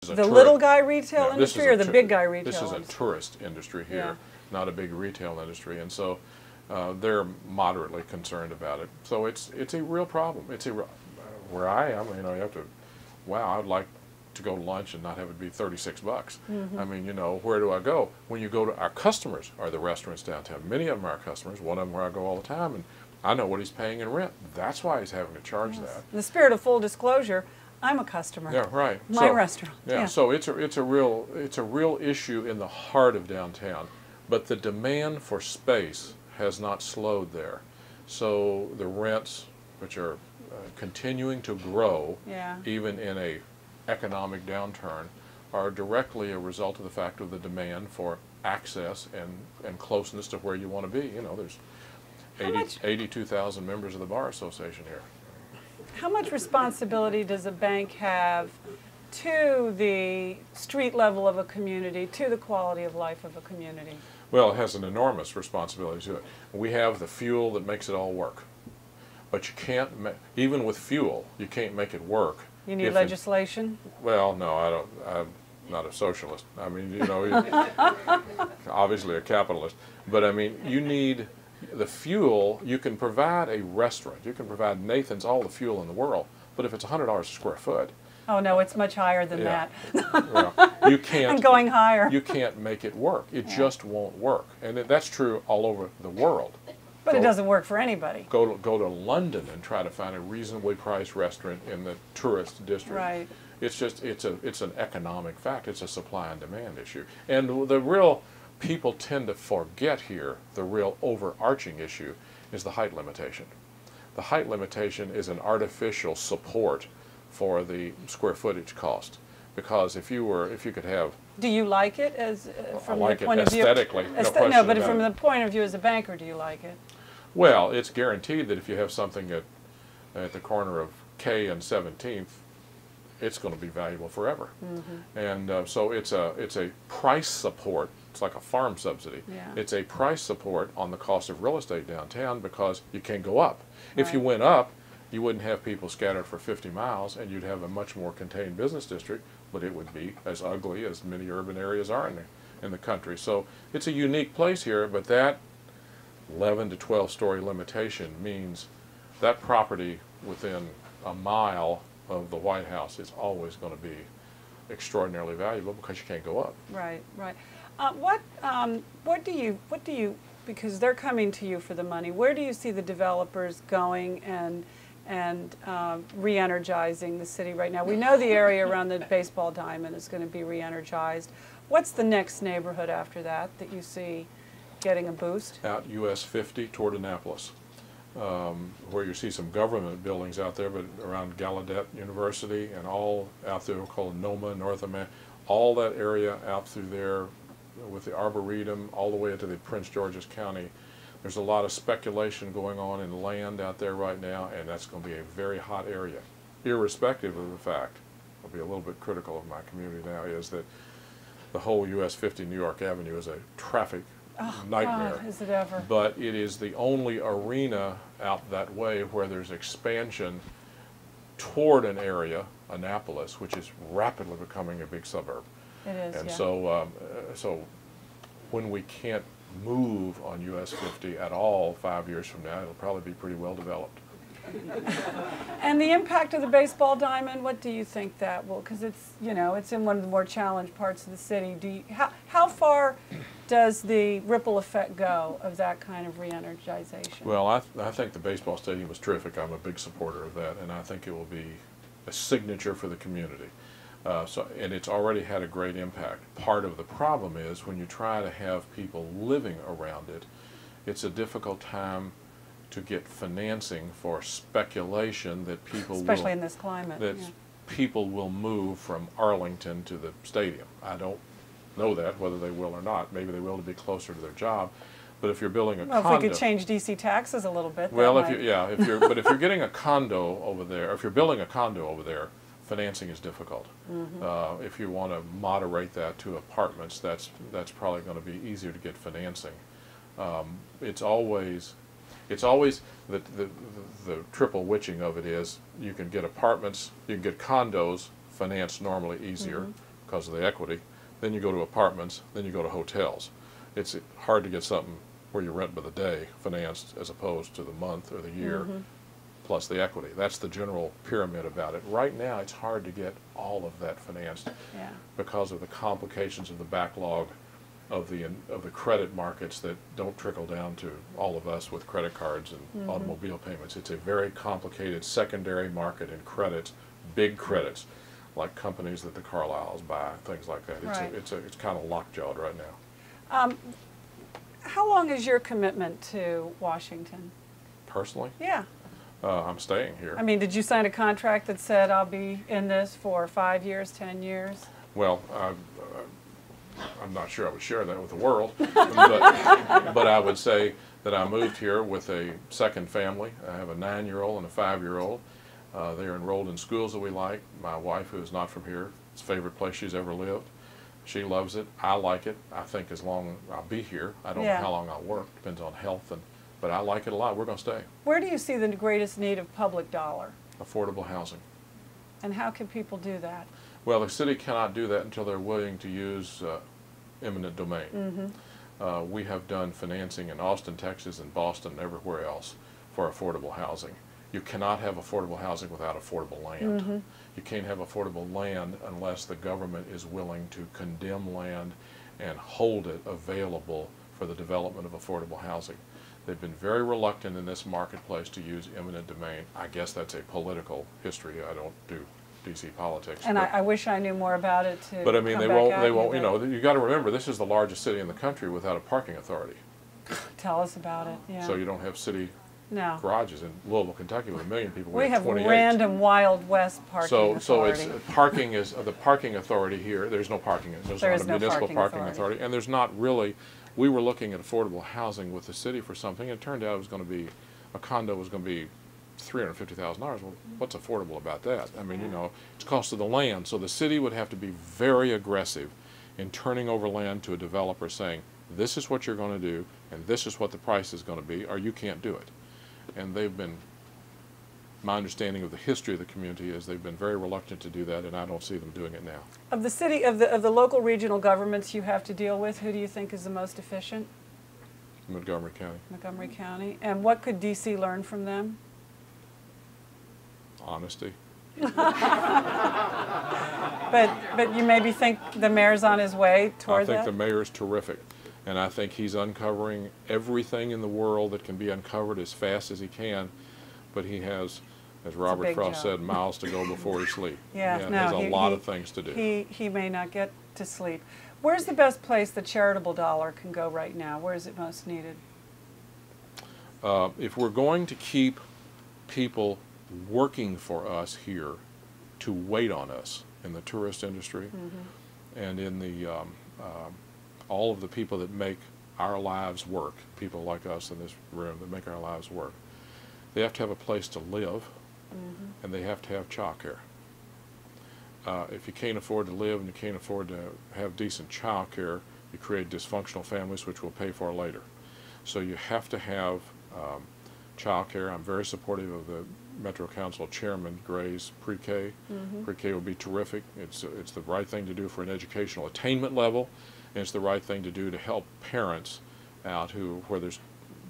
The little guy retail industry or the big guy retail industry? This is a tourist industry here, not a big retail industry, and so they're moderately concerned about it. So it's a real problem. It's where I am, you have to, wow, I'd like to go to lunch and not have it be 36 bucks. I mean, where do I go? When you go to our customers are the restaurants downtown. Many of them are our customers. One of them where I go all the time, and I know what he's paying in rent. That's why he's having to charge that. In the spirit of full disclosure, I'm a customer. Yeah, right. My restaurant. Yeah, so it's a real issue in the heart of downtown, but the demand for space has not slowed there. So the rents, which are continuing to grow, even in a economic downturn, are directly a result of the fact of the demand for access and closeness to where you want to be. There's 82,000 members of the Bar Association here. How much responsibility does a bank have to the street level of a community, to the quality of life of a community? Well, it has an enormous responsibility to it. We have the fuel that makes it all work. But you can't, even with fuel, you can't make it work. You need legislation? Well, no, I don't. I'm not a socialist. I mean, obviously a capitalist. But I mean, you need the fuel. You can provide a restaurant. You can provide Nathan's all the fuel in the world. But if it's $100 a square foot. Oh no, it's much higher than that. Well, you can't. And going higher. You can't make it work. It just won't work, and that's true all over the world. But it doesn't work for anybody. Go to London and try to find a reasonably priced restaurant in the tourist district. Right. It's an economic fact. It's a supply and demand issue. And the real people tend to forget here, the real overarching issue is the height limitation. The height limitation is an artificial support for the square footage cost. Because if you could have. Do you like it as from the point of view? Aesthetically, no, but from the point of view as a banker, do you like it? Well, it's guaranteed that if you have something at the corner of K and 17th, it's going to be valuable forever. And so it's a price support. It's like a farm subsidy. It's a price support on the cost of real estate downtown because you can't go up. If you went up, you wouldn't have people scattered for 50 miles, and you'd have a much more contained business district, but it would be as ugly as many urban areas are in the country. So it's a unique place here, but that 11 to 12 story limitation means that property within a mile of the White House is always going to be extraordinarily valuable because you can't go up. Right, right. What do you, because they're coming to you for the money, where do you see the developers going and re-energizing the city right now? We know the area around the baseball diamond is going to be re-energized. What's the next neighborhood after that you see getting a boost? Out US 50 toward Annapolis, where you see some government buildings out there, but around Gallaudet University and all out there called Noma, North America, all that area out through there with the Arboretum all the way into the Prince George's County. There's a lot of speculation going on in land out there right now, and that's going to be a very hot area. Irrespective of the fact, I'll be a little bit critical of my community now, is that the whole US 50 New York Avenue is a traffic nightmare. God, is it ever. But it is the only arena out that way where there's expansion toward an area, Annapolis, which is rapidly becoming a big suburb. It is, and so when we can't move on US 50 at all 5 years from now, it'll probably be pretty well developed. And the impact of the baseball diamond, what do you think that will, because it's, it's in one of the more challenged parts of the city. How far does the ripple effect go of that kind of re-energization? Well, I think the baseball stadium was terrific. I'm a big supporter of that, and I think it will be a signature for the community. And it's already had a great impact. Part of the problem is when you try to have people living around it, it's a difficult time to get financing for speculation that people especially in this climate. That people will move from Arlington to the stadium. I don't know that, whether they will or not. Maybe they will to be closer to their job. But if you're building a condo, if we could change DC taxes a little bit. Well, but if you're getting a condo over there, if you're building a condo over there, financing is difficult. If you want to moderate that to apartments, that's probably going to be easier to get financing. It's always the triple witching of it is you can get apartments, you can get condos financed normally easier because of the equity. Then you go to apartments, then you go to hotels. It's hard to get something where you rent by the day financed as opposed to the month or the year plus the equity. That's the general pyramid about it. Right now it's hard to get all of that financed because of the complications of the backlog of the credit markets that don't trickle down to all of us with credit cards and automobile payments. It's a very complicated secondary market in credits, big credits, like companies that the Carlyles buy, things like that. It's kind of lockjawed right now. How long is your commitment to Washington? Personally? Yeah. I'm staying here. I mean, did you sign a contract that said I'll be in this for 5 years, 10 years? Well, I'm not sure I would share that with the world, but I would say that I moved here with a second family. I have a 9-year-old and a 5-year-old. They're enrolled in schools that we like. My wife, who is not from here, it's the favorite place she's ever lived. She loves it. I like it. I think as long as I'll be here, I don't know how long I'll work. Depends on health, but I like it a lot. We're going to stay. Where do you see the greatest need of public dollar? Affordable housing. And how can people do that? Well, the city cannot do that until they're willing to use eminent domain. We have done financing in Austin, Texas, and Boston, and everywhere else for affordable housing. You cannot have affordable housing without affordable land. You can't have affordable land unless the government is willing to condemn land and hold it available for the development of affordable housing. They've been very reluctant in this marketplace to use eminent domain. I guess that's a political history. I don't do DC politics. And I wish I knew more about it too. But I mean, they won't, you know, you got to remember, this is the largest city in the country without a parking authority. Tell us about it, yeah. So you don't have city garages in Louisville, Kentucky with 1 million people. We have 28. random Wild West parking authority. So it's parking is the parking authority here. There's no parking. There's not a municipal parking authority, and there's not really. We were looking at affordable housing with the city for something. It turned out it was going to be a condo was going to be $350,000. Well, what's affordable about that? I mean, you know, it's cost of the land. So the city would have to be very aggressive in turning over land to a developer, saying, "This is what you're going to do, and this is what the price is going to be, or you can't do it." And they've been, my understanding of the history of the community is they've been very reluctant to do that, and I don't see them doing it now. Of the city, of the local regional governments you have to deal with, who do you think is the most efficient? Montgomery County. Montgomery County. And what could DC learn from them? Honesty. But you maybe think the mayor's on his way toward that? I think the mayor's terrific. And I think he's uncovering everything in the world that can be uncovered as fast as he can. But he has, as Robert Frost said, miles to go before he sleeps. Yeah, he has a lot of things to do. He may not get to sleep. Where's the best place the charitable dollar can go right now? Where is it most needed? If we're going to keep people working for us here to wait on us in the tourist industry and in the all of the people that make our lives work, people like us in this room that make our lives work, they have to have a place to live and they have to have child care. If you can't afford to live and you can't afford to have decent child care, you create dysfunctional families, which we'll pay for later. So you have to have child care. I'm very supportive of the Metro Council Chairman Gray's pre-K. Pre-K will be terrific. It's the right thing to do for an educational attainment level, and it's the right thing to do to help parents out where there's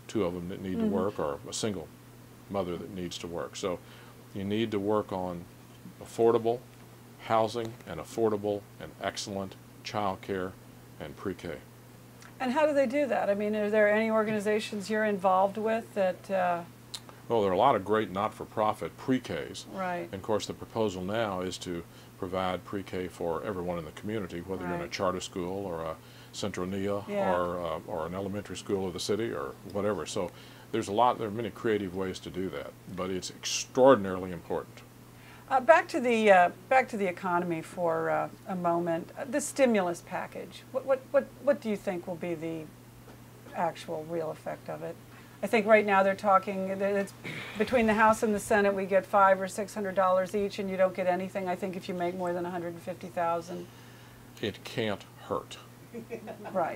2 of them that need to work, or a single mother that needs to work. So you need to work on affordable housing and affordable and excellent child care and pre-K. And how do they do that? I mean, are there any organizations you're involved with that... Well, there are a lot of great not-for-profit pre-Ks. Right. And of course, the proposal now is to provide pre-K for everyone in the community, whether you're in a charter school or a Central NIA or an elementary school of the city or whatever. So there are many creative ways to do that, but it's extraordinarily important. Back to the economy for a moment. The stimulus package. What do you think will be the actual real effect of it? I think right now they're talking. It's between the House and the Senate. We get $500 or $600 each, and you don't get anything. I think if you make more than $150,000. It can't hurt. Right.